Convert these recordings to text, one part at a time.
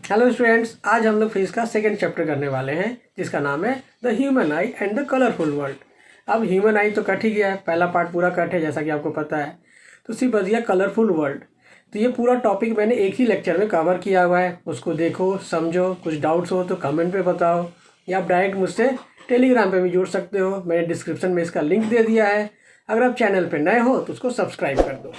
Hello students, आज हम लोग फिजिक्स का सेकेंड चैप्टर करने वाले हैं जिसका नाम है the human I and the colourful world. अब ह्यूमन आई तो कट ही गया है, पहला पार्ट पूरा कट है जैसा कि आपको पता है। तो सिर्फ बच गया कलरफुल वर्ल्ड। तो ये पूरा टॉपिक मैंने एक ही लेक्चर में कवर किया हुआ है, उसको देखो समझो। कुछ डाउट्स हो तो कमेंट पे बताओ या आप डायरेक्ट मुझसे टेलीग्राम पे भी जुड़ सकते हो। मैंने डिस्क्रिप्शन में इसका लिंक दे दिया है। अगर आप चैनल पर नए हो तो उसको सब्सक्राइब कर दो।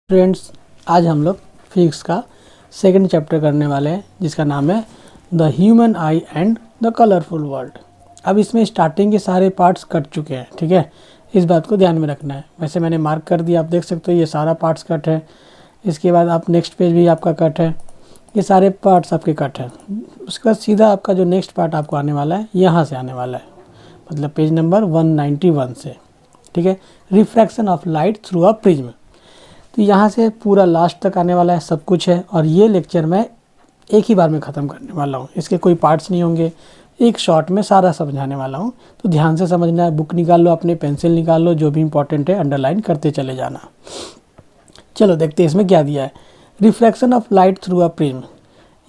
फ्रेंड्स, आज हम लोग फिजिक्स का सेकंड चैप्टर करने वाले हैं जिसका नाम है the human I and the colourful world. अब इसमें स्टार्टिंग के सारे पार्ट्स कट चुके हैं, ठीक है। इस बात को ध्यान में रखना है। वैसे मैंने मार्क कर दिया, आप देख सकते हो ये सारा पार्ट्स कट है। इसके बाद आप नेक्स्ट पेज भी आपका कट है, ये सारे पार्ट्स आपके कट हैं। उसके बाद सीधा आपका जो नेक्स्ट पार्ट आपको आने वाला है यहाँ से आने वाला है, मतलब पेज नंबर 191 से, ठीक है। Refraction of light through a prism. तो यहाँ से पूरा लास्ट तक आने वाला है, सब कुछ है। और ये लेक्चर मैं एक ही बार में ख़त्म करने वाला हूँ, इसके कोई पार्ट्स नहीं होंगे। एक शॉर्ट में सारा समझाने वाला हूँ, तो ध्यान से समझना है। बुक निकाल लो, अपने पेंसिल निकाल लो, जो भी इंपॉर्टेंट है अंडरलाइन करते चले जाना। चलो देखते हैं इसमें क्या दिया है। Refraction of light through a prism.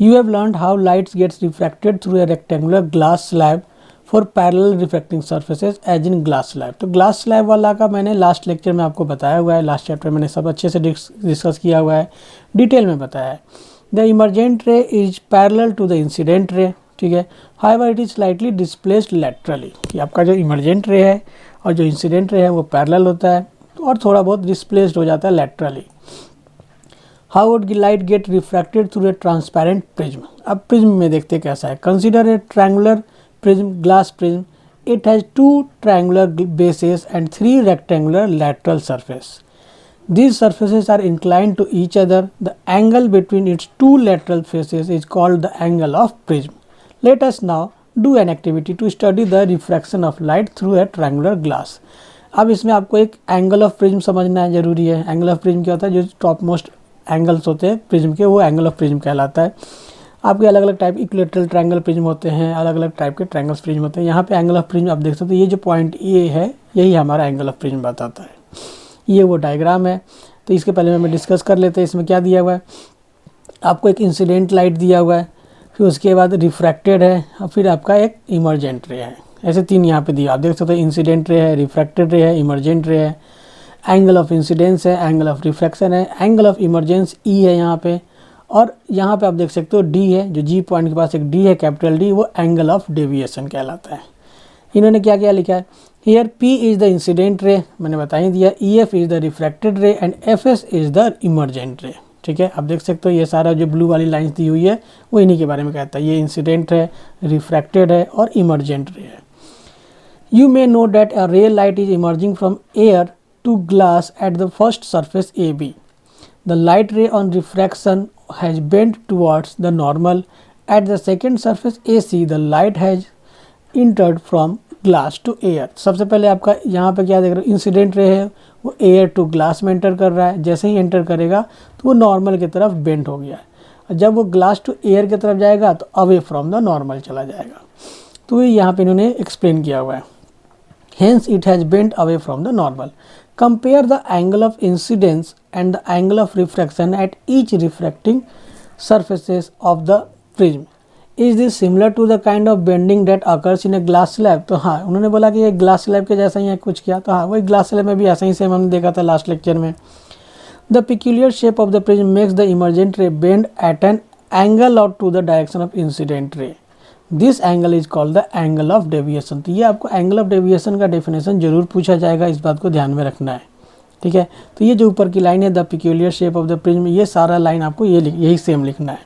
You have learned how lights gets refracted through a rectangular glass slab for parallel reflecting surfaces as in glass slab. तो ग्लास स्लैब वाला का मैंने लास्ट लेक्चर में आपको बताया हुआ है, लास्ट चैप्टर मैंने सब अच्छे से डिस्कस किया हुआ है, डिटेल में बताया है। The emergent ray is parallel to the incident ray, ठीक है। However it is slightly displaced laterally. कि आपका जो इमर्जेंट रे है और जो इंसिडेंट रे है वो पैरेलल होता है और थोड़ा बहुत डिस्प्लेस्ड हो जाता है laterally. How would light get refracted through a transparent prism. अब प्रिज्म में देखते कैसा है। Consider a triangular prism, glass prism. It has two triangular bases and three rectangular lateral surfaces. These surfaces are inclined to each other. The angle between its two lateral faces is called the angle of prism. Let us now do an activity to study the refraction of light through a triangular glass. अब इसमें आपको एक angle of prism समझना जरूरी है। Angle of prism क्या होता है? जो टॉप मोस्ट एंगल्स होते हैं प्रिज्म के, वो एंगल ऑफ प्रिज्म कहलाता है। आपके अलग अलग टाइप इक्विलेटरल ट्रायंगल प्रिज्म होते हैं, अलग अलग टाइप के ट्रायंगल्स प्रिज्म होते हैं। यहाँ पे एंगल ऑफ प्रिज्म आप देख सकते हो, ये जो पॉइंट ए है यही हमारा एंगल ऑफ प्रिज्म बताता है। ये वो डायग्राम है। तो इसके पहले हमें डिस्कस कर लेते हैं इसमें क्या दिया हुआ है। आपको एक इंसिडेंट लाइट दिया हुआ है, फिर उसके बाद रिफ्रैक्टेड है और फिर आपका एक इमर्जेंट रे है। ऐसे तीन यहाँ पे दिया, आप देख सकते हो। इंसिडेंट रे है, रिफ्रैक्टेड रे है, इमर्जेंट रे है। एंगल ऑफ इंसिडेंस है, एंगल ऑफ रिफ्रैक्शन है, एंगल ऑफ इमरजेंस ई है यहाँ पे। और यहाँ पे आप देख सकते हो डी है, जो जी पॉइंट के पास एक डी है, कैपिटल डी, वो एंगल ऑफ डेविएशन कहलाता है। इन्होंने क्या क्या लिखा है here. P is the incident रे, मैंने बता ही दिया। E F is the refracted रे and F S is the emergent रे, ठीक है। आप देख सकते हो ये सारा जो ब्लू वाली लाइन्स दी हुई है वो इन्हीं के बारे में कहता है। ये इंसिडेंट है, रिफ्रैक्टेड है और इमर्जेंट रे है। You may know that a ray light is emerging from air to glass at the first surface A B. The light ray on refraction has bent towards the normal. At the second surface AC, the light has entered from glass to air. सबसे पहले आपका यहाँ पे क्या देख रहे हो, incident ray है, वो एयर टू ग्लास में एंटर कर रहा है। जैसे ही एंटर करेगा तो वो नॉर्मल की तरफ बेंट हो गया है, और जब वो ग्लास टू एयर की तरफ जाएगा तो अवे फ्रॉम द नॉर्मल चला जाएगा। तो ये यहाँ पे इन्होंने एक्सप्लेन किया हुआ है। Hence it has bent away from the normal. Compare the angle of incidence and the angle of refraction at each refracting surfaces of the prism. Is this similar to the kind of bending that occurs in a glass slab? तो हाँ, उन्होंने बोला कि ये glass slab के जैसा ही है कुछ किया। तो हाँ, वही ग्लास स्लैब में भी ऐसा ही सेम हमने देखा था लास्ट लेक्चर में। The peculiar shape of the prism makes the emergent ray bend at an angle out to the direction of incident ray. This angle is called the angle of deviation. तो ये आपको angle of deviation का definition जरूर पूछा जाएगा, इस बात को ध्यान में रखना है, ठीक है। तो ये जो ऊपर की लाइन है the peculiar shape of the prism, ये सारा लाइन आपको यही सेम लिखना है।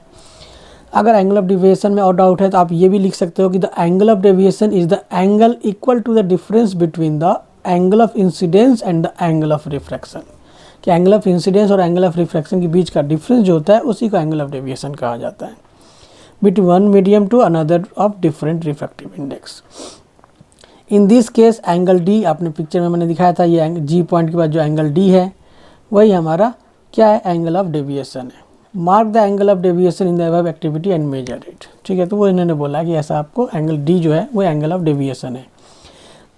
अगर एंगल ऑफ डेविएशन में और डाउट है तो आप ये भी लिख सकते हो कि the angle of deviation is the angle equal to the difference between the angle of incidence and the angle of refraction. कि एंगल ऑफ इंसिडेंस और एंगल ऑफ रिफ्रैक्शन के बीच का डिफरेंस जो होता है उसी को एंगल ऑफ डेविएशन कहा जाता है। Between one medium to another of different refractive index. In this case angle D, आपने पिक्चर में मैंने दिखाया था, ये जी पॉइंट के बाद जो एंगल D है वही हमारा क्या है, एंगल ऑफ डेविएशन है। Mark the angle of deviation in the above activity and measure it. ठीक है, तो वो इन्होंने बोला कि ऐसा आपको एंगल डी जो है वो एंगल ऑफ डेविएशन है।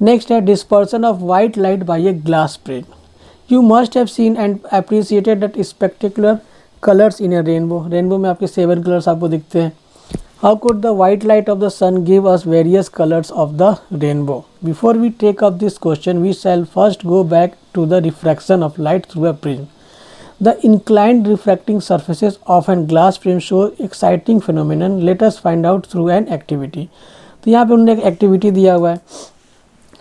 नेक्स्ट है dispersion of white light by a glass prism. You must have seen and appreciated that spectacular colours in a rainbow. Rainbow में आपके 7 कलर्स आपको दिखते हैं। How could the white light of the sun give us various colours of the rainbow? Before we take up this question we shall first go back to the refraction of light through a prism. The inclined refracting surfaces of an glass prism show exciting phenomenon. Let us find out through an activity. तो यहाँ पे उन्होंने एक activity दिया हुआ है।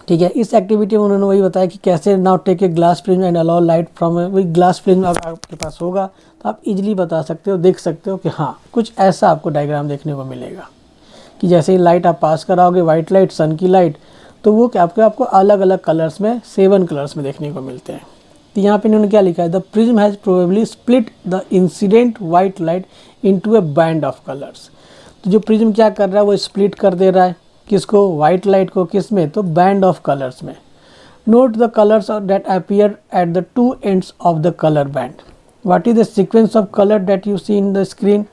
ठीक है, इस एक्टिविटी में उन्होंने वही बताया कि कैसे now take a glass prism and allow light from वही ग्लास प्रिज्म आपके पास होगा तो आप इजीली बता सकते हो, देख सकते हो कि हाँ कुछ ऐसा आपको डायग्राम देखने को मिलेगा कि जैसे ही लाइट आप पास कराओगे, वाइट लाइट, सन की लाइट, तो वो क्या आपको अलग अलग कलर्स में 7 कलर्स में देखने को मिलते हैं। तो यहाँ पे इन्होंने क्या लिखा है, the prism has probably split the incident white light into A band of colours. तो जो प्रिज्म क्या कर रहा है वो स्प्लिट कर दे रहा है किसको, वाइट लाइट को, किस में, तो बैंड ऑफ कलर्स में। Note the colours that appear at the 2 ends of the colour band. What is the sequence of colour that you see in the screen?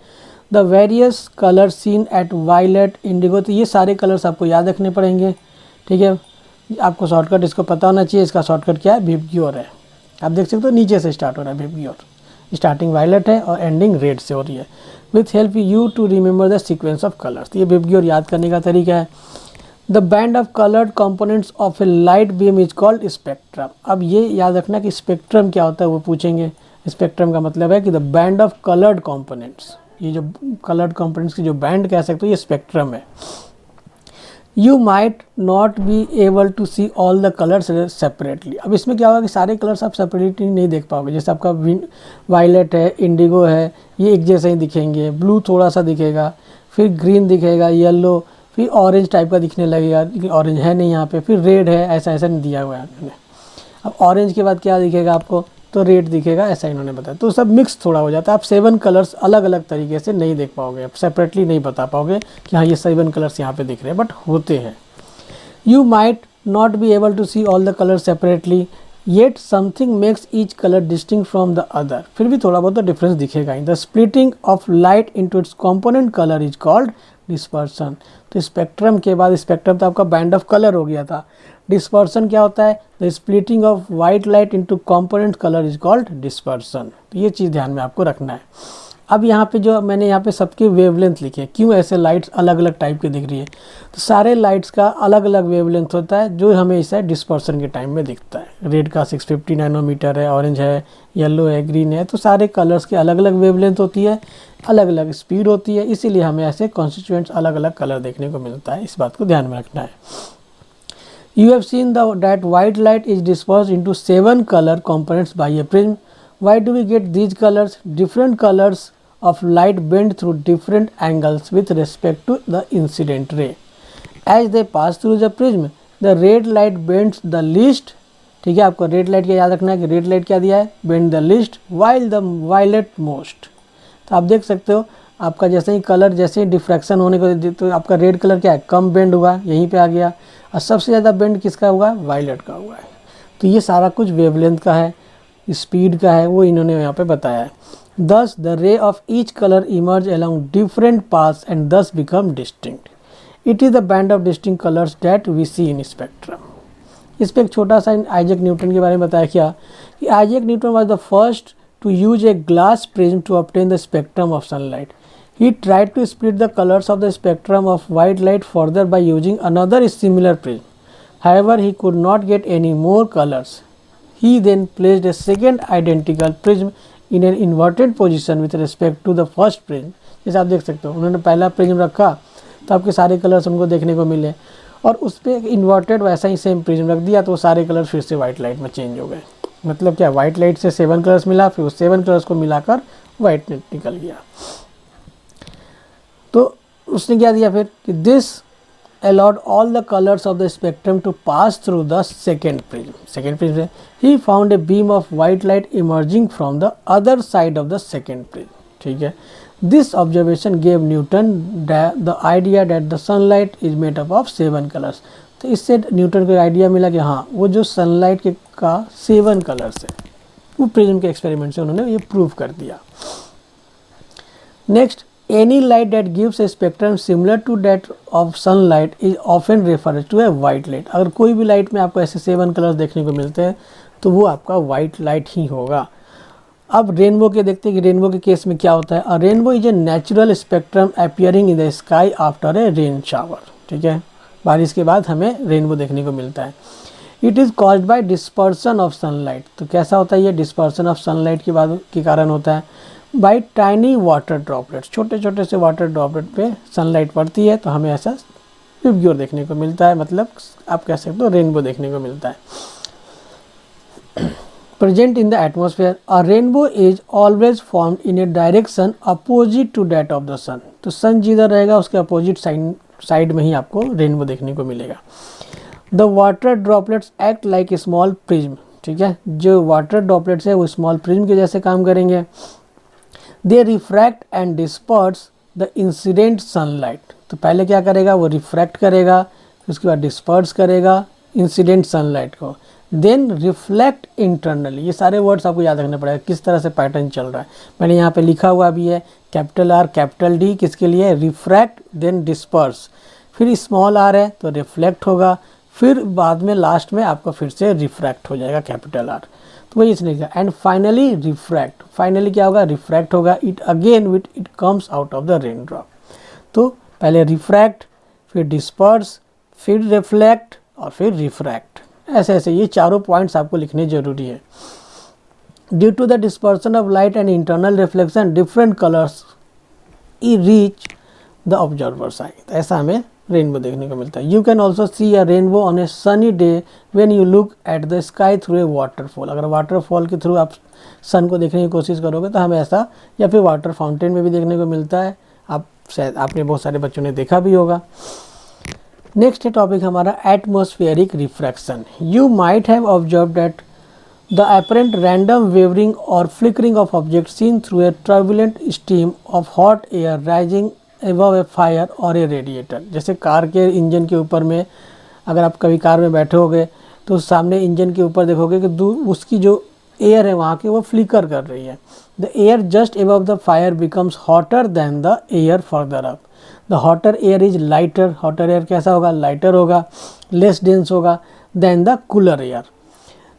The various colour seen at violet, indigo. तो ये सारे colours आपको याद रखने पड़ेंगे। ठीक है, आपको शॉर्टकट इसको पता होना चाहिए। इसका शॉर्टकट क्या है, विबग्योर है। आप देख सकते हो नीचे से स्टार्ट हो रहा है विबग्योर, स्टार्टिंग वायलेट है और एंडिंग रेड से हो रही है। With help you to remember the sequence of colours. ये विबग्योर याद करने का तरीका है। The band of coloured components of a light beam is called spectrum. अब ये याद रखना कि स्पेक्ट्रम क्या होता है वो पूछेंगे। स्पेक्ट्रम का मतलब है कि the band of coloured components, ये जो कलर्ड कंपोनेंट्स की जो बैंड कह सकते हो ये स्पेक्ट्रम है। You might not be able to see all the colours separately. अब इसमें क्या होगा कि सारे कलर्स आप सेपरेटली नहीं देख पाओगे। जैसे आपका वायलेट है, इंडिगो है, ये एक जैसे ही दिखेंगे, ब्लू थोड़ा सा दिखेगा, फिर ग्रीन दिखेगा, येलो, फिर ऑरेंज टाइप का दिखने लगेगा, लेकिन ऑरेंज है नहीं यहाँ पे, फिर रेड है, ऐसा ऐसा नहीं दिया हुआ है इन्होंने। अब ऑरेंज के बाद क्या दिखेगा आपको, तो रेड दिखेगा, ऐसा इन्होंने बताया। तो सब मिक्स थोड़ा हो जाता है। आप 7 कलर्स अलग अलग तरीके से नहीं देख पाओगे, आप सेपरेटली नहीं बता पाओगे कि हाँ ये 7 कलर्स यहाँ पे दिख रहे हैं, बट होते हैं। You might not be able to see all the colour separately yet something makes each colour distinct from the other. फिर भी थोड़ा बहुत डिफरेंस दिखेगा ही। The splitting of light into its component colour is called dispersion. तो spectrum के बाद, spectrum तो आपका बैंड ऑफ कलर हो गया था, डिस्पर्सन क्या होता है, the splitting of white light into component colour is called dispersion. तो ये चीज़ ध्यान में आपको रखना है। अब यहाँ पे जो मैंने यहाँ पे सबकी वेवलेंथ लिखी है, क्यों ऐसे लाइट्स अलग अलग टाइप की दिख रही है, तो सारे लाइट्स का अलग अलग वेवलेंथ होता है जो हमें इसे डिस्पर्सन के टाइम में दिखता है। रेड का 650 नैनोमीटर है, ऑरेंज है, येलो है, ग्रीन है, तो सारे कलर्स की अलग अलग वेवलेंथ होती है, अलग अलग स्पीड होती है, इसीलिए हमें ऐसे कॉन्स्टिट्यूएंट्स अलग अलग कलर देखने को मिलता है। इस बात को ध्यान में रखना है। You have seen that white light is dispersed into 7 color components by a prism. Why do we get these colors? Different colors of light bend through different angles with respect to the incident ray. As they pass through the prism, the red light bends the least. ठीक है, आपको red light का याद रखना है कि red light क्या दिया है, bend the least, while the violet most. तो आप देख सकते हो आपका जैसे ही कलर, जैसे ही डिफ्रैक्शन होने को, तो आपका रेड कलर क्या है, कम बेंड हुआ, यहीं पे आ गया, और सबसे ज़्यादा बेंड किसका हुआ है, वायलेट का हुआ है। तो ये सारा कुछ वेवलेंथ का है, स्पीड का है, वो इन्होंने यहाँ पे बताया है। Thus the ray of each colour emerge along different paths and thus become distinct. It is the band of distinct colours that we see in spectrum. इस पर एक छोटा सा आइजैक न्यूटन के बारे में बताया क्या कि Isaac Newton was the first to use a glass prism to obtain the spectrum of sunlight. He tried to split the colors of the spectrum of white light further by using another similar prism. However, he could not get any more colors. He then placed a second identical prism in an inverted position with respect to the first prism. जैसे आप देख सकते हो उन्होंने पहला prism रखा तो आपके सारे कलर्स उनको देखने को मिले, और उस पर इन्वर्टेड वैसा ही सेम प्रिज्म रख दिया तो वो सारे कलर फिर से वाइट लाइट में चेंज हो गए। मतलब क्या, वाइट लाइट से 7 कलर्स मिला, फिर उस 7 कलर्स को मिलाकर वाइट निकल गया। तो उसने क्या दिया फिर कि this allowed all the colors of the spectrum to pass through the second prism. Second prism, he found a beam of white light emerging from the other side of the second prism. ठीक है, this observation gave Newton the idea that the sunlight is made up of 7 colors. तो इससे Newton को idea मिला कि हाँ वो जो सनलाइट के का 7 कलर्स है, वो प्रिज्म के एक्सपेरिमेंट से उन्होंने ये प्रूव कर दिया। Next, any light that gives a spectrum similar to that of sunlight is often referred to a white light. अगर कोई भी लाइट में आपको ऐसे 7 कलर्स देखने को मिलते हैं तो वो आपका वाइट लाइट ही होगा। अब रेनबो के देखते हैं कि रेनबो के केस में क्या होता है। अ rainbow is a natural spectrum appearing in the sky after a rain shower. ठीक है, बारिश के बाद हमें रेनबो देखने को मिलता है। It is caused by dispersion of sunlight. तो कैसा होता है ये डिस्पर्सन ऑफ सनलाइट के कारण होता है। बाय टाइनी वाटर ड्रॉपलेट्स, छोटे छोटे से वाटर ड्रॉपलेट पे सनलाइट पड़ती है तो हमें ऐसा रिव्यूर देखने को मिलता है, मतलब आप कह सकते हो रेनबो देखने को मिलता है। Present in the atmosphere, a rainbow is always formed in a direction opposite to that of the sun. तो सन जिधर रहेगा उसके अपोजिट साइड में ही आपको रेनबो देखने को मिलेगा। The water droplets act like a small prism. ठीक है, जो वाटर ड्रॉपलेट्स है वो स्मॉल प्रिज्म के जैसे काम करेंगे। They refract and disperse the incident sunlight. तो पहले क्या करेगा, वो रिफ्रैक्ट करेगा, उसके बाद डिस्पर्स करेगा इंसिडेंट सनलाइट को, देन रिफ्लेक्ट इंटरनली। ये सारे वर्ड्स आपको याद रखना पड़ेगा किस तरह से पैटर्न चल रहा है। मैंने यहाँ पे लिखा हुआ भी है कैपिटल आर कैपिटल डी, किसके लिए, रिफ्रैक्ट देन डिस्पर्स, फिर स्मॉल आर है तो रिफ्लेक्ट होगा, फिर बाद में लास्ट में आपका फिर से रिफ्रैक्ट हो जाएगा कैपिटल आर। तो वही इसने लिखा एंड फाइनली रिफ्रैक्ट। फाइनली क्या होगा, रिफ्रैक्ट होगा, it again with it comes out of the raindrop. तो पहले रिफ्रैक्ट, फिर डिस्पर्स, फिर रिफ्लेक्ट और फिर रिफ्रैक्ट। ऐसे ऐसे ये चारों पॉइंट्स आपको लिखने जरूरी है। Due to the dispersion of light and internal reflection different colours reach the observer's eye. तो ऐसा हमें रेनबो देखने को मिलता है। You can also see a rainbow on a sunny day when you look at the sky through a waterfall. अगर waterfall के थ्रू आप सन को देखने की कोशिश करोगे तो हमें ऐसा, या फिर वाटर फाउंटेन में भी देखने को मिलता है। आप शायद आपने बहुत सारे बच्चों ने देखा भी होगा। नेक्स्ट है टॉपिक हमारा atmospheric refraction. You might have observe that the apparent random wavering और flickering of object seen through a turbulent steam of hot air rising above a fire और ए रेडिएटर। जैसे कार के engine के ऊपर में, अगर आप कभी कार में बैठे होगे तो सामने इंजन के ऊपर देखोगे कि उसकी जो एयर है वहाँ की वो फ्लिकर कर रही है। The air just above the fire becomes hotter than the air further up. The hotter air is lighter. Hotter air कैसा होगा, लाइटर होगा, लेस डेंस होगा than the cooler air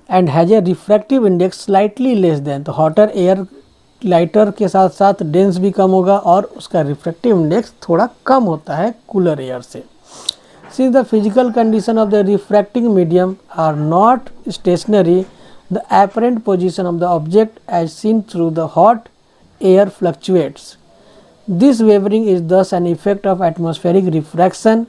and has a refractive index slightly less than. तो hotter air lighter के साथ साथ dense भी कम होगा और उसका रिफ्रैक्टिव इंडेक्स थोड़ा कम होता है कूलर एयर से। Since the physical condition of the refracting medium are not stationary, the apparent position of the object as seen through the hot air fluctuates. This wavering is thus an effect of atmospheric refraction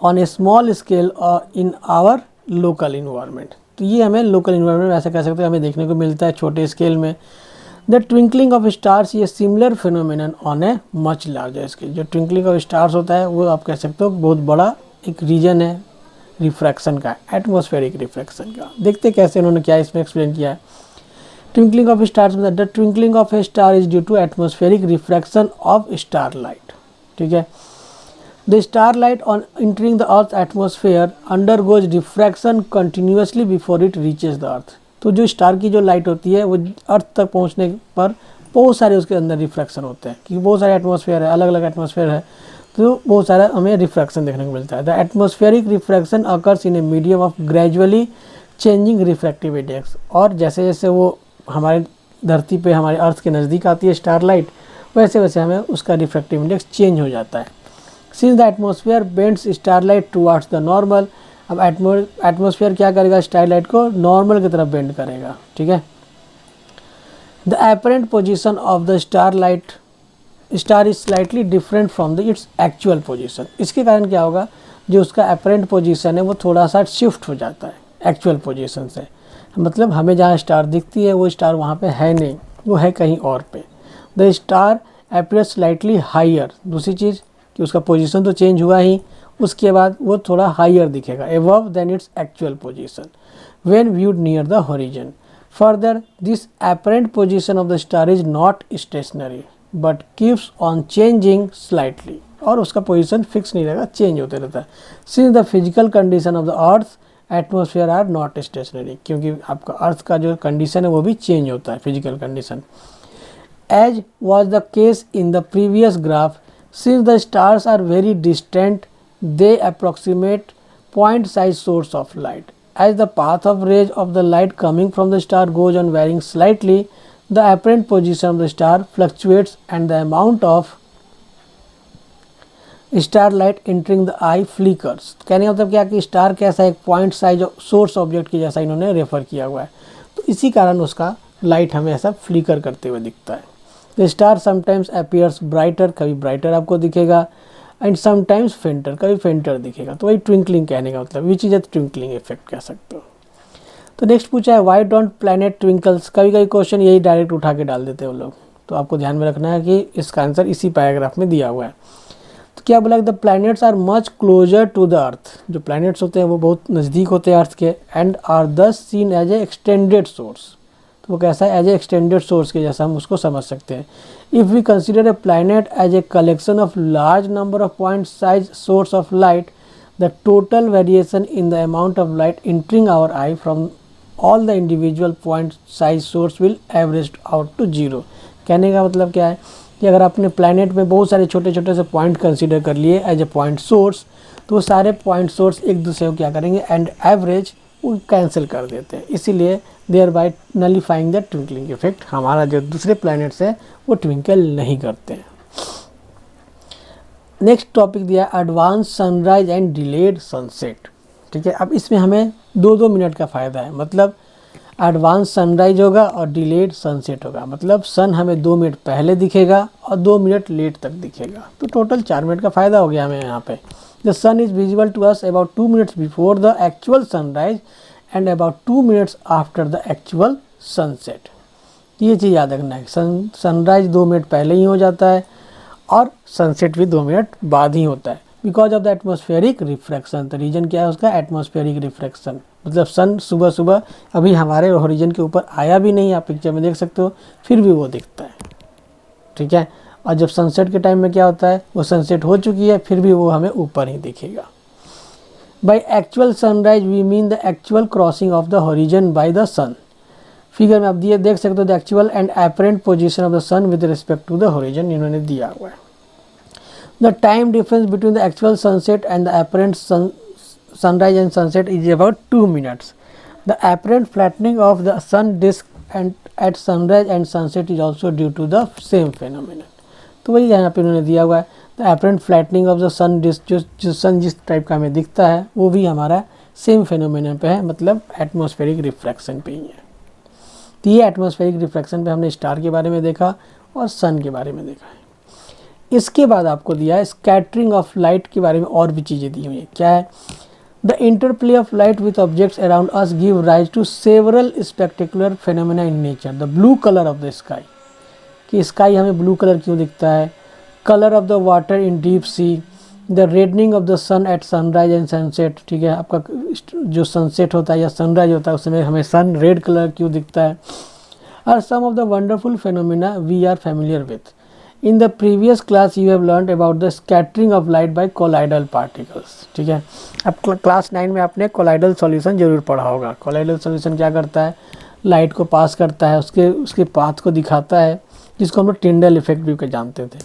on a small scale in our local environment. तो ये हमें local environment में ऐसा कह सकते हैं हमें देखने को मिलता है छोटे स्केल में। द ट्विंकलिंग ऑफ स्टार्स ये similar phenomenon on a much larger scale. जो ट्विंकलिंग ऑफ स्टार्स होता है वो आप कह सकते हो बहुत बड़ा एक रीजन है रिफ्रैक्शन का, एटमॉस्फेरिक रिफ्रैक्शन का। देखते कैसे उन्होंने क्या इसमें एक्सप्लेन किया है। ट्विंकलिंग ऑफ स्टार्स में the twinkling of a star is due to atmospheric refraction of starlight. ठीक है, the starlight on entering the earth atmosphere undergoes refraction continuously before it reaches the earth. तो जो star की जो light होती है वो अर्थ तक पहुंचने पर बहुत सारे उसके अंदर रिफ्रैक्शन होते हैं, क्योंकि बहुत सारे एटमॉस्फेयर है, अलग अलग एटमॉस्फेयर है, तो बहुत सारा हमें रिफ्रैक्शन देखने को मिलता है। The atmospheric refraction occurs in a medium of gradually changing refractive index. और जैसे जैसे वो हमारे धरती पे हमारे अर्थ के नज़दीक आती है स्टार लाइट, वैसे वैसे हमें उसका रिफ्रैक्टिव इंडेक्स चेंज हो जाता है। Since the atmosphere bends starlight towards the normal. अब एटमॉस्फेयर क्या करेगा, स्टार लाइट को नॉर्मल की तरफ बेंड करेगा। ठीक है, the apparent position of the star light star is slightly different from the it's actual position. इसके कारण क्या होगा, जो उसका अपरेंट पोजीशन है वो थोड़ा सा शिफ्ट हो जाता है एक्चुअल पोजीशन से। मतलब हमें जहाँ स्टार दिखती है वो स्टार वहाँ पे है नहीं, वो है कहीं और पे। The star appear slightly higher. दूसरी चीज़ कि उसका पोजीशन तो चेंज हुआ ही, उसके बाद वो थोड़ा हायर दिखेगा, above than its actual position when viewed near the horizon. Further this apparent position of the star is not stationary but keeps on changing slightly. और उसका पोजीशन फिक्स नहीं रहेगा, चेंज होते रहता है। Since the physical condition of the earth atmosphere are not stationary, क्योंकि आपका अर्थ का जो कंडीशन है वो भी चेंज होता है, physical condition. As was the case in the previous graph, since the stars are very distant, they approximate point-sized source of light. As the path of rays of the light coming from the star goes on varying slightly, the apparent position of the star fluctuates and the amount of starlight entering the eye flickers. कहने का मतलब क्या कि star कैसा एक point size source object के जैसा इन्होंने रेफर किया हुआ है, तो इसी कारण उसका लाइट हमें ऐसा फ्लिकर करते हुए दिखता है. The star sometimes appears brighter, कभी ब्राइटर आपको दिखेगा, एंड समटाइम्स फेंटर, कभी फेंटर दिखेगा. तो वही ट्विंकलिंग कहने का मतलब, which is a twinkling effect कह सकते हो. तो नेक्स्ट पूछा है व्हाई डोंट प्लैनेट ट्विंकल्स. कभी कभी क्वेश्चन यही डायरेक्ट उठा के डाल देते हैं वो लोग, तो आपको ध्यान में रखना है कि इसका आंसर इसी पैराग्राफ में दिया हुआ है. तो क्या बोला, the planets are much closer to the earth. जो प्लैनेट्स होते हैं वो बहुत नज़दीक होते हैं अर्थ के, and are thus seen as a extended source. तो वो कैसा है, एज ए एक्सटेंडेड सोर्स के जैसा हम उसको समझ सकते हैं. If we consider a planet as a collection of large number of point size source of light, the total variation in the amount of light entering our eye from all the individual point size source will average out to zero. कहने का मतलब क्या है कि अगर आपने planet में बहुत सारे छोटे छोटे से पॉइंट कंसीडर कर लिए एज ए पॉइंट सोर्स, तो वो सारे पॉइंट सोर्स एक दूसरे को क्या करेंगे, एंड एवरेज वो कैंसिल कर देते हैं. इसीलिए thereby nullifying the twinkling effect, हमारा जो दूसरे प्लैनेट्स है वो ट्विंकल नहीं करते हैं. नेक्स्ट टॉपिक दिया advance sunrise and delayed sunset. ठीक है, अब इसमें हमें 2-2 मिनट का फ़ायदा है. मतलब एडवांस सनराइज होगा और डिलेड सनसेट होगा. मतलब सन हमें 2 मिनट पहले दिखेगा और 2 मिनट लेट तक दिखेगा, तो टोटल 4 मिनट का फ़ायदा हो गया हमें यहाँ पे. The sun is visible to us about 2 minutes before the actual sunrise and about 2 minutes after the actual sunset. ये चीज़ याद रखना है, सनराइज 2 मिनट पहले ही हो जाता है और सनसेट भी 2 मिनट बाद ही होता है, because of the atmospheric refraction. तो रीजन क्या है उसका, एटमॉस्फेरिक रिफ्रैक्शन. मतलब सन सुबह सुबह अभी हमारे हॉरिजन के ऊपर आया भी नहीं, आप पिक्चर में देख सकते हो, फिर भी वो दिखता है. ठीक है, और जब सनसेट के टाइम में क्या होता है, वो सनसेट हो चुकी है, फिर भी वो हमें ऊपर ही दिखेगा. By actual sunrise we mean the actual crossing of the horizon by the sun. Figure में आप दिए देख सकते हो, the actual and apparent position of the sun with respect to the horizon इन्होंने दिया हुआ है. The time difference between the actual sunset and the apparent sunrise and sunset is about 2 minutes. The apparent flattening of the sun disk and at sunrise and sunset is also due to the same phenomenon. तो वही यहाँ पे उन्होंने दिया हुआ है, the apparent flattening of the sun disk, जो सन जिस टाइप का हमें दिखता है वो भी हमारा सेम phenomenon पे है, मतलब एटमॉस्फेरिक रिफ्रैक्शन पे ही है. तो ये एटमॉस्फेरिक रिफ्रैक्शन पे हमने स्टार के बारे में देखा और सन के बारे में देखा है. इसके बाद आपको दिया है स्कैटरिंग ऑफ लाइट के बारे में और भी चीज़ें दी हुई है. क्या है, The interplay of light with objects around us give rise to several spectacular phenomena in nature. The blue color of the sky, कि स्काई हमें ब्लू कलर क्यों दिखता है, colour of the water in deep sea, the reddening of the sun at sunrise and sunset. ठीक है, आपका जो sunset होता है या सनराइज होता है उस समय हमें सन रेड कलर क्यों दिखता है, are some of the wonderful phenomena we are familiar with. In the previous class you have learned about the scattering of light by colloidal particles. ठीक है, अब क्लास 9 में आपने कोलाइडल सॉल्यूशन जरूर पढ़ा होगा. कोलाइडल सॉल्यूशन क्या करता है, लाइट को पास करता है, उसके पाथ को दिखाता है, जिसको हम लोग टिंडल इफेक्ट भी जानते थे.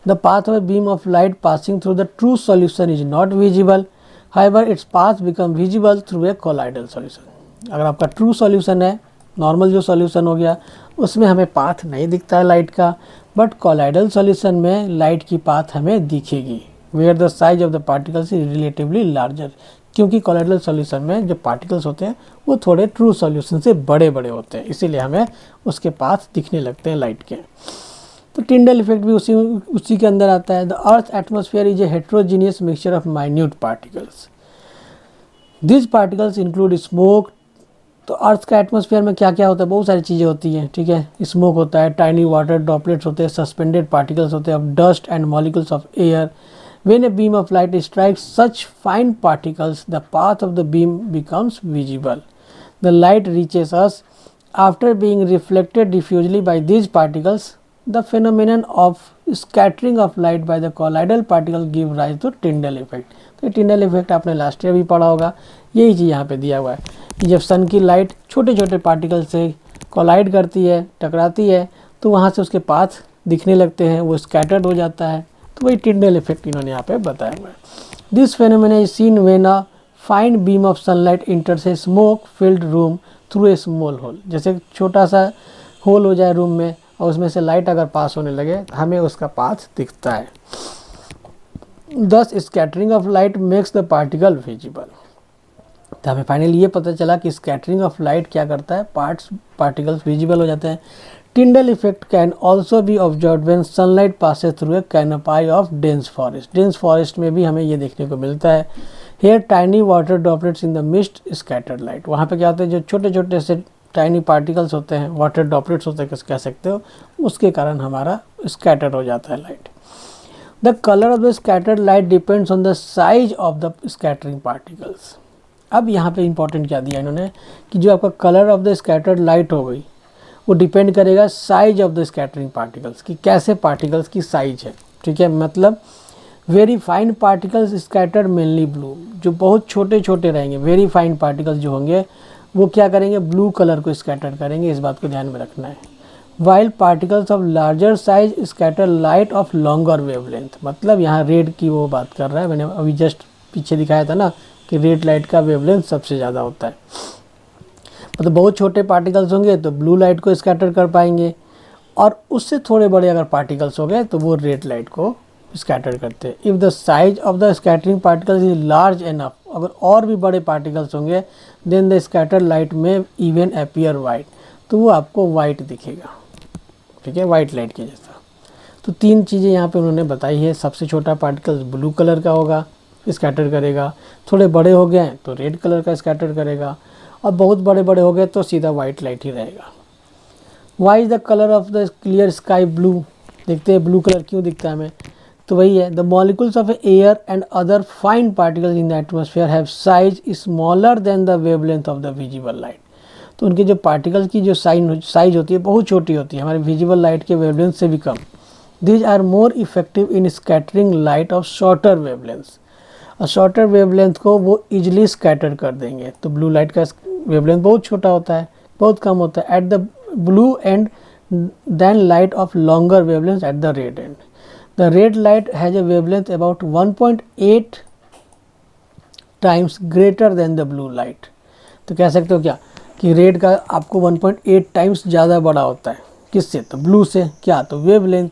The path of beam of light passing through the true solution is not visible, however its path become visible through a colloidal solution. अगर आपका ट्रू सॉल्यूशन है, नॉर्मल जो सॉल्यूशन हो गया, उसमें हमें पाथ नहीं दिखता है लाइट का, बट कोलाइडल सॉल्यूशन में लाइट की पाथ हमें दिखेगी, where the size of the particles is relatively larger. क्योंकि कोलाइडल सॉल्यूशन में जो पार्टिकल्स होते हैं वो थोड़े ट्रू सॉल्यूशन से बड़े बड़े होते हैं, इसीलिए हमें उसके पाथ दिखने लगते हैं लाइट के. तो टिंडल इफेक्ट भी उसी के अंदर आता है. The earth atmosphere is a heterogeneous mixture of minute particles. This particles include smoke. तो अर्थ का एटमॉस्फेयर में क्या क्या होता है, बहुत सारी चीज़ें होती हैं. ठीक है, स्मोक होता है, टाइनी वाटर ड्रॉपलेट्स होते हैं, सस्पेंडेड पार्टिकल्स होते हैं of dust and molecules of air. When a beam of light strikes such fine particles the path of the beam becomes visible. The light reaches us after being reflected diffusely by these particles. The phenomenon of scattering of light by the colloidal particle give rise to Tyndall effect. तो Tyndall effect आपने last year भी पढ़ा होगा. यही चीज़ यहाँ पे दिया हुआ है कि जब सन की लाइट छोटे छोटे पार्टिकल से कोलाइड करती है, टकराती है, तो वहाँ से उसके पाथ दिखने लगते हैं, वो स्कैटर्ड हो जाता है। तो वही टिंडल इफेक्ट इन्होंने यहाँ पे बताया हुआ है। This phenomena is seen when a fine beam of sunlight enters a smoke filled room through a small hole. जैसे छोटा सा होल हो जाए रूम में और उसमें से लाइट अगर पास होने लगे, हमें उसका पाथ दिखता है। दस scattering of light makes the particle visible. तो हमें फाइनली ये पता चला कि स्कैटरिंग ऑफ लाइट क्या करता है, पार्टिकल्स विजिबल हो जाते हैं। Tyndall effect can also be observe when sunlight passes through a canopy of dense forest. Dense forest में भी हमें ये देखने को मिलता है। Here tiny water droplets in the mist scattered light. वहाँ पे क्या होता है, जो छोटे छोटे से टाइनी पार्टिकल्स होते हैं, वाटर ड्रॉपलेट्स होते हैं कह सकते हो, उसके कारण हमारा स्कैटर हो जाता है light. The colour of the scattered light depends on the size of the scattering particles. अब यहाँ पे इंपॉर्टेंट क्या दिया इन्होंने कि जो आपका colour of the scattered light हो गई, वो डिपेंड करेगा size of the scattering particles की, कैसे पार्टिकल्स की साइज है। ठीक है, मतलब very fine particles scattered mainly blue, जो बहुत छोटे छोटे रहेंगे, वेरी फाइन पार्टिकल्स जो होंगे वो क्या करेंगे, ब्लू कलर को स्कैटर करेंगे, इस बात को ध्यान में रखना है। While particles of larger size scatter light of longer wavelength, मतलब यहाँ रेड की वो बात कर रहा है, मैंने अभी जस्ट पीछे दिखाया था ना कि रेड लाइट का वेवलेंथ सबसे ज़्यादा होता है। मतलब बहुत छोटे पार्टिकल्स होंगे तो ब्लू लाइट को स्कैटर कर पाएंगे, और उससे थोड़े बड़े अगर पार्टिकल्स हो गए तो वो रेड लाइट को स्कैटर करते हैं। If the size of the scattering particles is large enough, अगर और भी बड़े पार्टिकल्स होंगे, देन द स्कैटर लाइट में इवन अपीयर वाइट, तो वो आपको वाइट दिखेगा। ठीक है, वाइट लाइट के जैसा। तो तीन चीज़ें यहाँ पे उन्होंने बताई है। सबसे छोटा पार्टिकल ब्लू कलर का होगा, स्कैटर करेगा, थोड़े बड़े हो गए तो रेड कलर का स्कैटर करेगा, और बहुत बड़े बड़े हो गए तो सीधा वाइट लाइट ही रहेगा। Why is the colour of the clear sky blue, देखते हैं ब्लू कलर क्यों दिखता है हमें, तो वही है, the molecules of air and other fine particles in the atmosphere have size smaller than the wavelength of the visible light. तो उनके जो पार्टिकल्स की जो साइज होती है बहुत छोटी होती है, हमारे विजिबल लाइट के वेवलेंथ से भी कम। These are more effective in scattering light of shorter wavelength, और शॉर्टर वेवलेंथ को वो इजिली स्कैटर कर देंगे। तो ब्लू लाइट का वेवलेंथ बहुत छोटा होता है, बहुत कम होता है at the blue end then light of longer wavelength at the red end. The red light has a wavelength about 1.8 times greater than the blue light. तो कह सकते हो क्या कि रेड का आपको 1.8 टाइम्स ज़्यादा बड़ा होता है, किससे, तो ब्लू से, क्या, तो वेवलेंथ।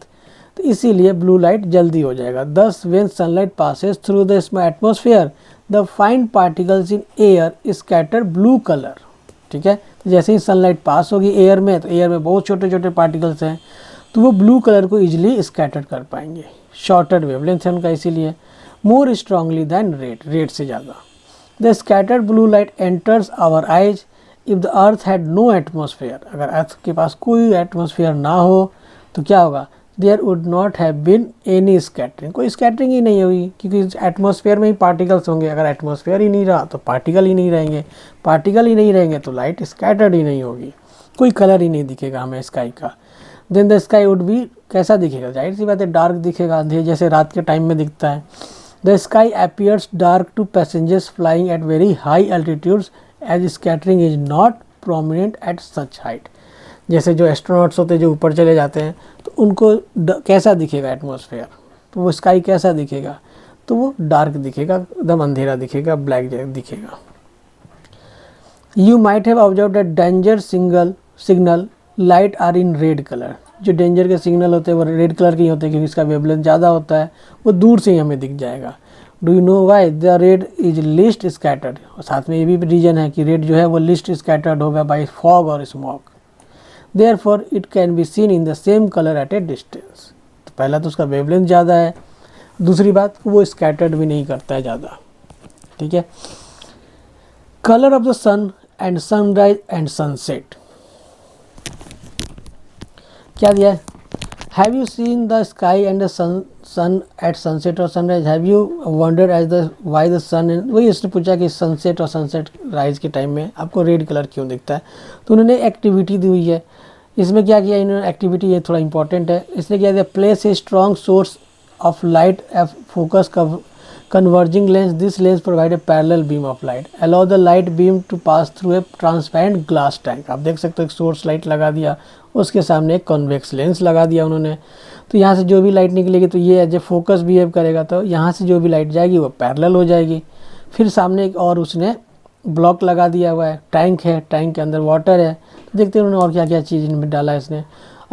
तो इसीलिए ब्लू लाइट जल्दी हो जाएगा। दस when sunlight passes through the atmosphere the fine particles in air scatter blue colour. ठीक है, तो जैसे ही सनलाइट पास होगी एयर में, तो एयर में बहुत छोटे छोटे पार्टिकल्स हैं, तो वो ब्लू कलर को इजिली स्कैटर कर पाएंगे। शॉर्टर वेवलेंथ है उनका, इसीलिए मोर स्ट्रांगली दैन रेड से ज़्यादा। The scattered blue light enters our eyes if the earth had no atmosphere. अगर अर्थ के पास कोई एटमॉस्फेयर ना हो तो क्या होगा, there would not have been any scattering, कोई स्कैटरिंग ही नहीं होगी, क्योंकि एटमॉस्फेयर में ही पार्टिकल्स होंगे। अगर एटमॉस्फेयर ही नहीं रहा तो पार्टिकल ही नहीं रहेंगे, पार्टिकल ही नहीं रहेंगे तो लाइट स्कैटर्ड ही नहीं होगी, कोई कलर ही नहीं दिखेगा हमें स्काई का। Then the sky would be, कैसा दिखेगा, जाहिर सी बात है डार्क दिखेगा, अंधेरे जैसे रात के टाइम में दिखता है। The sky appears dark to passengers flying at very high altitudes as scattering is not prominent at such height. जैसे जो एस्ट्रोनॉट्स होते हैं जो ऊपर चले जाते हैं तो उनको कैसा दिखेगा एटमॉस्फेयर, तो वो स्काई कैसा दिखेगा, तो वो डार्क दिखेगा, एकदम अंधेरा दिखेगा, ब्लैक दिखेगा। You might have observe that danger signal light are in red colour. जो डेंजर के सिग्नल होते हैं वो रेड कलर के ही होते हैं, क्योंकि इसका वेवलेंथ ज़्यादा होता है, वो दूर से ही हमें दिख जाएगा। Do you know why the red is list scattered, और साथ में ये भी रीजन है कि रेड जो है वो लिस्ट स्कैटर्ड होगा बाई फॉग और smog. Therefore, it can be seen in the same color at a distance। तो पहला तो उसका वेवलेंथ ज़्यादा है, दूसरी बात वो स्कैटर्ड भी नहीं करता है ज़्यादा। ठीक है, colour of the sun and sunrise and sunset क्या दिया है, have you seen the sky and the sun at sunset और sunrise, have you wondered as the why the sun and, वही उसने पूछा कि सनसेट और सनसेट राइज के टाइम में आपको रेड कलर क्यों दिखता है। तो उन्होंने एक्टिविटी दी हुई है, इसमें क्या किया इन्होंने, एक्टिविटी ये थोड़ा इंपॉर्टेंट है, इसने क्या दिया, place a strong source of light focus converging lens, this lens provide a parallel beam of light, allow the light beam to pass through a transparent glass tank। आप देख सकते हो एक सोर्स लाइट लगा दिया उसके सामने एक कॉन्वेक्स लेंस लगा दिया उन्होंने। तो यहाँ से जो भी लाइट निकलेगी तो ये एज ए फोकस बिहेव करेगा, तो यहाँ से जो भी लाइट जाएगी वो पैरेलल हो जाएगी। फिर सामने एक और उसने ब्लॉक लगा दिया हुआ है, टैंक है, टैंक के अंदर वाटर है। तो देखते हैं उन्होंने और क्या क्या चीज़ इनमें डाला है इसने।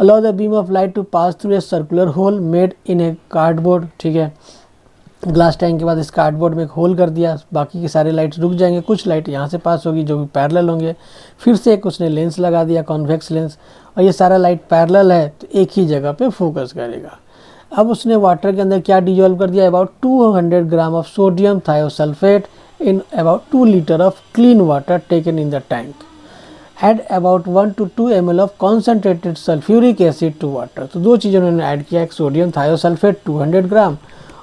Allow the beam of light to pass through a circular hole made in a cardboard, ठीक है। ग्लास टैंक के बाद इस कार्डबोर्ड में एक होल कर दिया, बाकी के सारे लाइट्स रुक जाएंगे, कुछ लाइट यहाँ से पास होगी जो भी पैरेलल होंगे। फिर से एक उसने लेंस लगा दिया, कॉन्वेक्स लेंस, और ये सारा लाइट पैरेलल है तो एक ही जगह पे फोकस करेगा। अब उसने वाटर के अंदर क्या डिजोल्व कर दिया, about 200 gram of sodium thiosulphate in about 2 liter of clean water taken in the tank. Add about 1 to 2 ml of concentrated sulfuric acid to water. तो दो चीज़ें उन्होंने ऐड किया, एक सोडियम थायोसल्फेट 200 ग्राम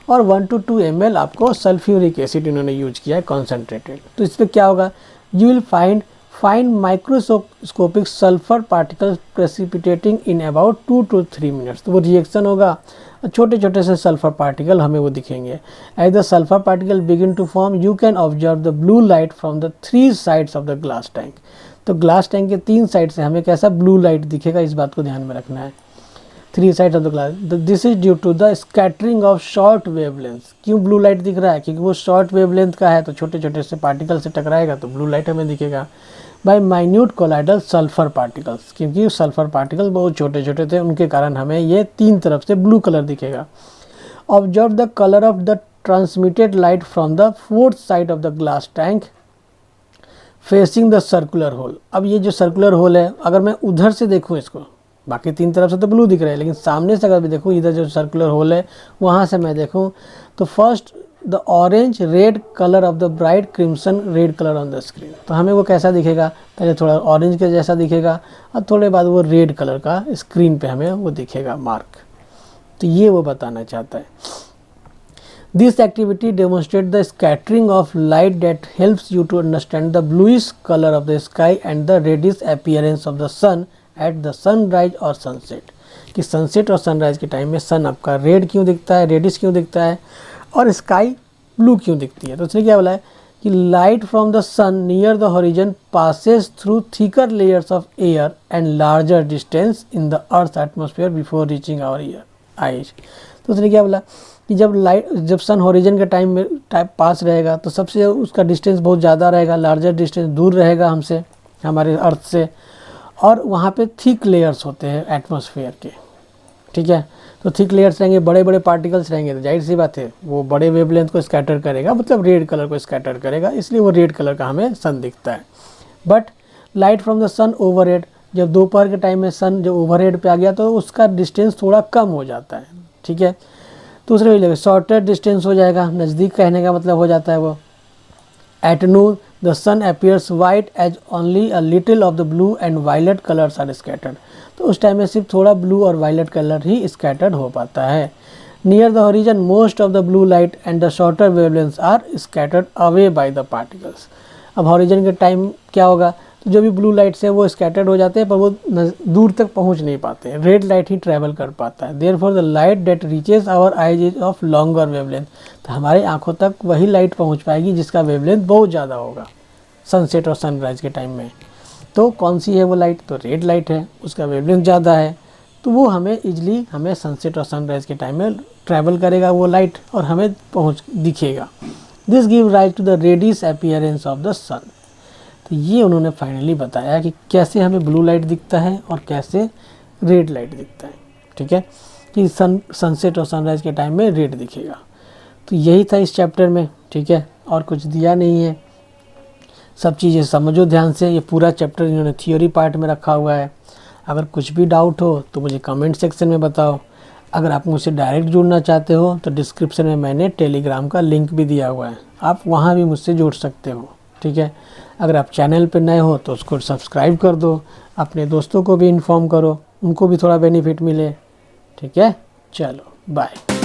और 1 to 2 ml आपको सल्फ्यूरिक एसिड इन्होंने use किया है कॉन्सेंट्रेटेड। तो इस पर क्या होगा, you will find fine microscopic sulphur particles precipitating in about 2 to 3 minutes. तो वो रिएक्शन होगा, छोटे छोटे से सल्फर पार्टिकल हमें वो दिखेंगे। As the sulphur particle begin to form you can observe the blue light from the 3 sides of the glass tank. तो ग्लास टैंक के 3 साइड से हमें कैसा ब्लू लाइट दिखेगा, इस बात को ध्यान में रखना है। 3 sides of the glass, this is due to the scattering of short wavelength. क्यों ब्लू लाइट दिख रहा है, क्योंकि वो शॉर्ट वेवलेंथ का है, तो छोटे छोटे से पार्टिकल से टकराएगा तो ब्लू लाइट हमें दिखेगा। By minute colloidal sulphur particles, क्योंकि सल्फर पार्टिकल्स बहुत छोटे छोटे थे, उनके कारण हमें ये 3 तरफ से ब्लू कलर दिखेगा। Observe the colour of the transmitted light from the 4th side of the glass tank facing the circular hole. अब ये जो सर्कुलर होल है, अगर मैं उधर से देखूँ इसको, बाकी 3 तरफ से तो ब्लू दिख रहा है, लेकिन सामने से अगर मैं देखूँ, इधर जो सर्कुलर होल है वहाँ से मैं देखूँ, तो first the orange red colour of the bright crimson red colour on the screen. तो हमें वो कैसा दिखेगा, पहले थोड़ा ऑरेंज के जैसा दिखेगा और थोड़े बाद वो रेड कलर का स्क्रीन पे हमें वो दिखेगा मार्क। तो ये वो बताना चाहता है। This activity demonstrate the scattering of light that helps you to understand the bluish colour of the sky and the reddish appearance of the sun at the sunrise और सनसेट। कि सनसेट और sunrise के time में sun आपका red क्यों दिखता है, reddish क्यों दिखता है, और स्काई ब्लू क्यों दिखती है। तो उसने क्या बोला है कि light from the sun near the horizon passes through thicker layers of air and larger distance in the earth atmosphere before reaching our eyes. तो उसने क्या बोला कि जब सन हॉरिजन के टाइम में पास रहेगा तो सबसे उसका डिस्टेंस बहुत ज़्यादा रहेगा, लार्जर डिस्टेंस दूर रहेगा हमसे, हमारे अर्थ से, और वहाँ पे थिक लेयर्स होते हैं एटमॉस्फेयर के, ठीक है। तो थिक लेयर्स रहेंगे, बड़े बड़े पार्टिकल्स रहेंगे, तो जाहिर सी बात है वो बड़े वेवलेंथ को स्कैटर करेगा, मतलब रेड कलर को स्कैटर करेगा, इसलिए वो रेड कलर का हमें सन दिखता है। But light from the sun overhead, जब दोपहर के टाइम में सन जो ओवरहेड पे आ गया तो उसका डिस्टेंस थोड़ा कम हो जाता है, ठीक है। दूसरे वजह शॉर्टर डिस्टेंस हो जाएगा, नज़दीक कहने का मतलब हो जाता है वो। At noon the sun appears white as only a little of the blue and violet colours are scattered. तो उस टाइम में सिर्फ थोड़ा ब्लू और वायलेट कलर ही स्कैटर्ड हो पाता है। Near the horizon most of the blue light and the shorter wavelengths are scattered away by the particles. अब हॉरिजन के टाइम क्या होगा, तो जो भी ब्लू लाइट्स है वो स्कैटर्ड हो जाते हैं, पर वो दूर तक पहुंच नहीं पाते हैं, रेड लाइट ही ट्रैवल कर पाता है। Therefore the light that reaches our eyes is of longer wavelength. तो हमारी आंखों तक वही लाइट पहुंच पाएगी जिसका वेवलेंथ बहुत ज़्यादा होगा सनसेट और सनराइज के टाइम में। तो कौन सी है वो लाइट, तो रेड लाइट है, उसका वेवलेंथ ज़्यादा है, तो वो हमें इजली हमें सनसेट और सनराइज के टाइम में ट्रैवल करेगा वो लाइट और हमें दिखेगा। This give rise to the reddish appearance of the sun. तो ये उन्होंने फाइनली बताया कि कैसे हमें ब्लू लाइट दिखता है और कैसे रेड लाइट दिखता है, ठीक है, कि सनसेट और सनराइज के टाइम में रेड दिखेगा। तो यही था इस चैप्टर में, ठीक है, और कुछ दिया नहीं है। सब चीज़ें समझो ध्यान से, ये पूरा चैप्टर इन्होंने थियोरी पार्ट में रखा हुआ है। अगर कुछ भी डाउट हो तो मुझे कमेंट सेक्शन में बताओ। अगर आप मुझसे डायरेक्ट जुड़ना चाहते हो तो डिस्क्रिप्शन में मैंने टेलीग्राम का लिंक भी दिया हुआ है, आप वहाँ भी मुझसे जुड़ सकते हो, ठीक है। अगर आप चैनल पर नए हो तो उसको सब्सक्राइब कर दो, अपने दोस्तों को भी इन्फॉर्म करो, उनको भी थोड़ा बेनिफिट मिले, ठीक है। चलो बाय।